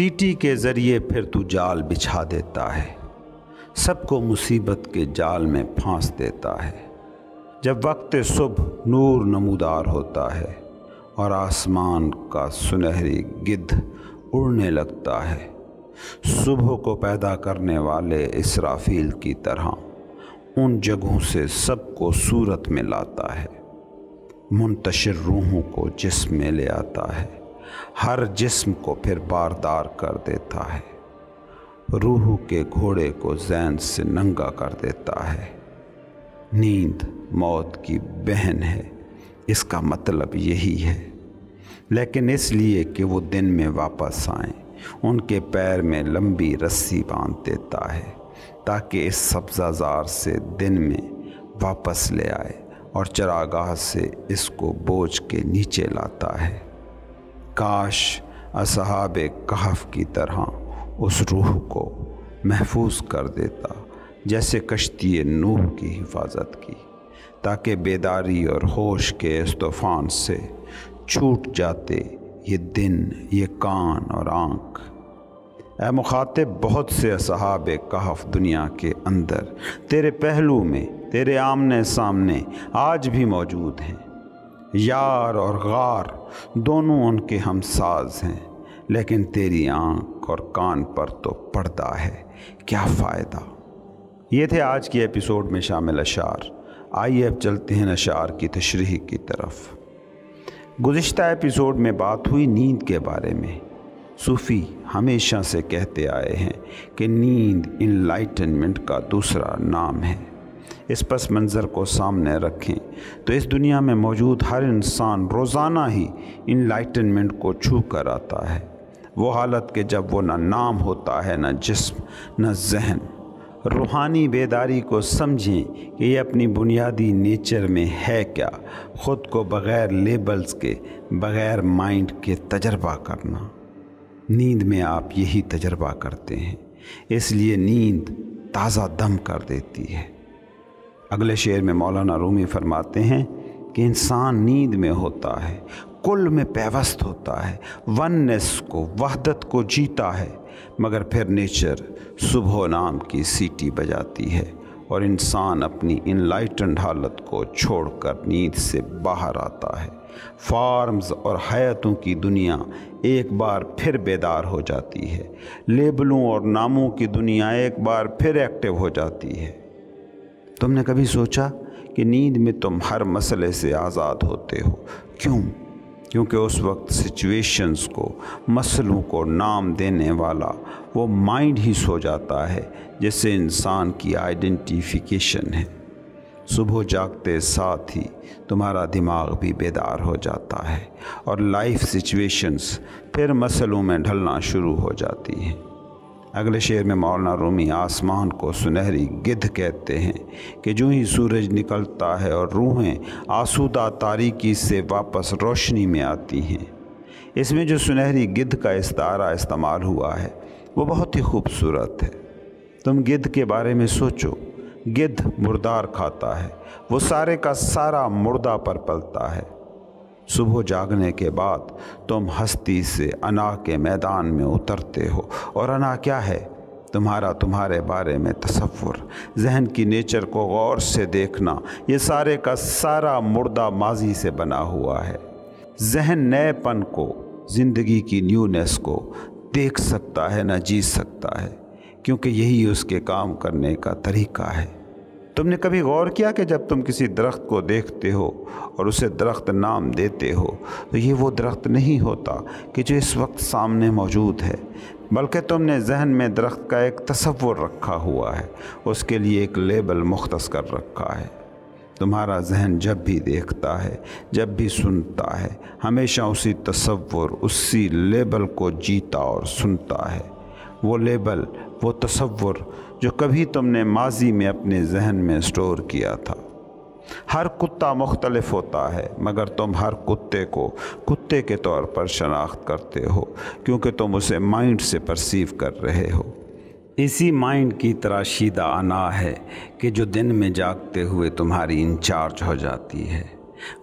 سیٹی کے ذریعے پھر تو جال بچھا دیتا ہے، سب کو مصیبت کے جال میں پھانس دیتا ہے۔ جب وقت صبح نور نمودار ہوتا ہے اور آسمان کا سنہری گدھ اڑنے لگتا ہے، صبح کو پیدا کرنے والے اسرافیل کی طرح ان جگہوں سے سب کو صورت میں لاتا ہے، منتشر روحوں کو جسم میں لے آتا ہے، ہر جسم کو پھر باردار کر دیتا ہے، روح کے گھوڑے کو زین سے ننگا کر دیتا ہے۔ نیند موت کی بہن ہے، اس کا مطلب یہی ہے، لیکن اس لیے کہ وہ دن میں واپس آئیں ان کے پیر میں لمبی رسی باندھ دیتا ہے تاکہ اس سبزہ زار سے دن میں واپس لے آئے اور چراگاہ سے اس کو بوجھ کے نیچے لاتا ہے۔ کاش اصحاب کہف کی طرح اس روح کو محفوظ کر دیتا جیسے کشتی نوح کی حفاظت کی، تاکہ بیداری اور ہوش کے اس طوفان سے چھوٹ جاتے یہ دن، یہ کان اور آنکھ۔ اے مخاطب، بہت سے اصحاب کہف دنیا کے اندر تیرے پہلو میں، تیرے آمنے سامنے آج بھی موجود ہیں۔ یار اور غار دونوں ان کے ہم ساز ہیں، لیکن تیری آنکھ اور کان پر تو پردہ ہے، کیا فائدہ۔ یہ تھے آج کی ایپیسوڈ میں شامل اشعار۔ آئیے اب چلتے ہیں اشعار کی تشریح کی طرف۔ گزشتہ ایپیسوڈ میں بات ہوئی نیند کے بارے میں۔ صوفی ہمیشہ سے کہتے آئے ہیں کہ نیند انلائٹنمنٹ کا دوسرا نام ہے۔ اس پس منظر کو سامنے رکھیں تو اس دنیا میں موجود ہر انسان روزانہ ہی انلائٹنمنٹ کو چھو کر آتا ہے، وہ حالت کہ جب وہ نہ نام ہوتا ہے، نہ جسم، نہ ذہن۔ روحانی بیداری کو سمجھیں کہ یہ اپنی بنیادی نیچر میں ہے کیا، خود کو بغیر لیبلز کے، بغیر مائنڈ کے تجربہ کرنا۔ نیند میں آپ یہی تجربہ کرتے ہیں، اس لیے نیند تازہ دم کر دیتی ہے۔ اگلے شعر میں مولانا رومی فرماتے ہیں کہ انسان نیند میں ہوتا ہے، کل میں پیوست ہوتا ہے، وننس کو، وحدت کو جیتا ہے، مگر پھر نیچر صبح و نام کی سیٹی بجاتی ہے اور انسان اپنی انلائٹنڈ حالت کو چھوڑ کر نیند سے باہر آتا ہے۔ فارمز اور حیاتوں کی دنیا ایک بار پھر بیدار ہو جاتی ہے، لیبلوں اور ناموں کی دنیا ایک بار پھر ایکٹیو ہو جاتی ہے۔ تم نے کبھی سوچا کہ نیند میں تم ہر مسئلے سے آزاد ہوتے ہو؟ کیوں؟ کیونکہ اس وقت سچویشنز کو، مسئلوں کو نام دینے والا وہ مائنڈ ہی سو جاتا ہے جس سے انسان کی آئیڈینٹیفیکیشن ہے۔ صبح جاگتے ساتھ ہی تمہارا دماغ بھی بیدار ہو جاتا ہے اور لائف سچویشنز پھر مسئلوں میں ڈھلنا شروع ہو جاتی ہیں۔ اگلے شعر میں مولانا رومی آسمان کو سنہری گدھ کہتے ہیں کہ جو ہی سورج نکلتا ہے اور روحیں آسودہ تاریکی سے واپس روشنی میں آتی ہیں۔ اس میں جو سنہری گدھ کا استعارہ استعمال ہوا ہے وہ بہت ہی خوبصورت ہے۔ تم گدھ کے بارے میں سوچو، گدھ مردار کھاتا ہے، وہ سارے کا سارا مردہ پر پلتا ہے۔ صبح جاگنے کے بعد تم ہستی سے انا کے میدان میں اترتے ہو، اور انا کیا ہے؟ تمہارے بارے میں تصور، ذہن کی نیچر کو غور سے دیکھنا، یہ سارے کا سارا مردہ ماضی سے بنا ہوا ہے۔ ذہن نئے پن کو، زندگی کی نیونیس کو دیکھ سکتا ہے، نہ جی سکتا ہے، کیونکہ یہی اس کے کام کرنے کا طریقہ ہے۔ تم نے کبھی غور کیا کہ جب تم کسی درخت کو دیکھتے ہو اور اسے درخت نام دیتے ہو تو یہ وہ درخت نہیں ہوتا کہ جو اس وقت سامنے موجود ہے، بلکہ تم نے ذہن میں درخت کا ایک تصور رکھا ہوا ہے، اس کے لیے ایک لیبل مختص کر رکھا ہے۔ تمہارا ذہن جب بھی دیکھتا ہے، جب بھی سنتا ہے، ہمیشہ اسی تصور، اسی لیبل کو جیتا اور سنتا ہے۔ وہ لیبل، وہ تصور جو کبھی تم نے ماضی میں اپنے ذہن میں سٹور کیا تھا۔ ہر کتا مختلف ہوتا ہے، مگر تم ہر کتے کو کتے کے طور پر شناخت کرتے ہو، کیونکہ تم اسے مائنڈ سے پرسیو کر رہے ہو۔ اسی مائنڈ کی تراشیدہ انا ہے کہ جو دن میں جاگتے ہوئے تمہاری انچارج ہو جاتی ہے۔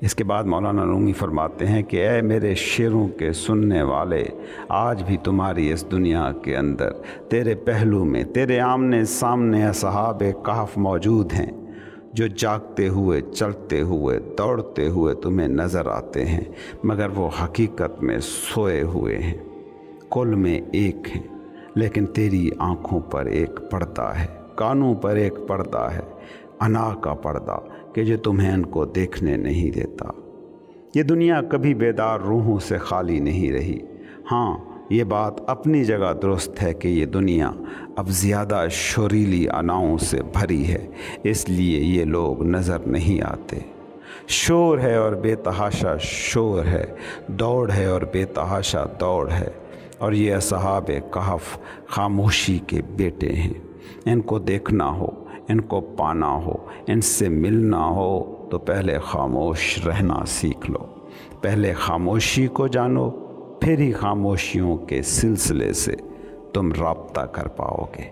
اس کے بعد مولانا رومی فرماتے ہیں کہ اے میرے شعروں کے سننے والے، آج بھی تمہاری اس دنیا کے اندر تیرے پہلو میں، تیرے آمنے سامنے اصحاب کہف موجود ہیں، جو جاگتے ہوئے، چلتے ہوئے، دوڑتے ہوئے تمہیں نظر آتے ہیں، مگر وہ حقیقت میں سوئے ہوئے ہیں۔ کل میں ایک ہیں، لیکن تیری آنکھوں پر ایک پردہ ہے، کانوں پر ایک پردہ ہے، انا کا پردہ کہ جو تمہیں ان کو دیکھنے نہیں دیتا۔ یہ دنیا کبھی بیدار روحوں سے خالی نہیں رہی۔ ہاں، یہ بات اپنی جگہ درست ہے کہ یہ دنیا اب زیادہ شوریلی اناؤں سے بھری ہے، اس لیے یہ لوگ نظر نہیں آتے۔ شور ہے اور بے تحاشا شور ہے، دوڑ ہے اور بے تحاشا دوڑ ہے، اور یہ اصحاب کہف خاموشی کے بیٹے ہیں۔ ان کو دیکھنا ہو، ان کو پانا ہو، ان سے ملنا ہو تو پہلے خاموش رہنا سیکھ لو۔ پہلے خاموشی کو جانو، پھر ہی خاموشیوں کے سلسلے سے تم رابطہ کر پاؤ گے۔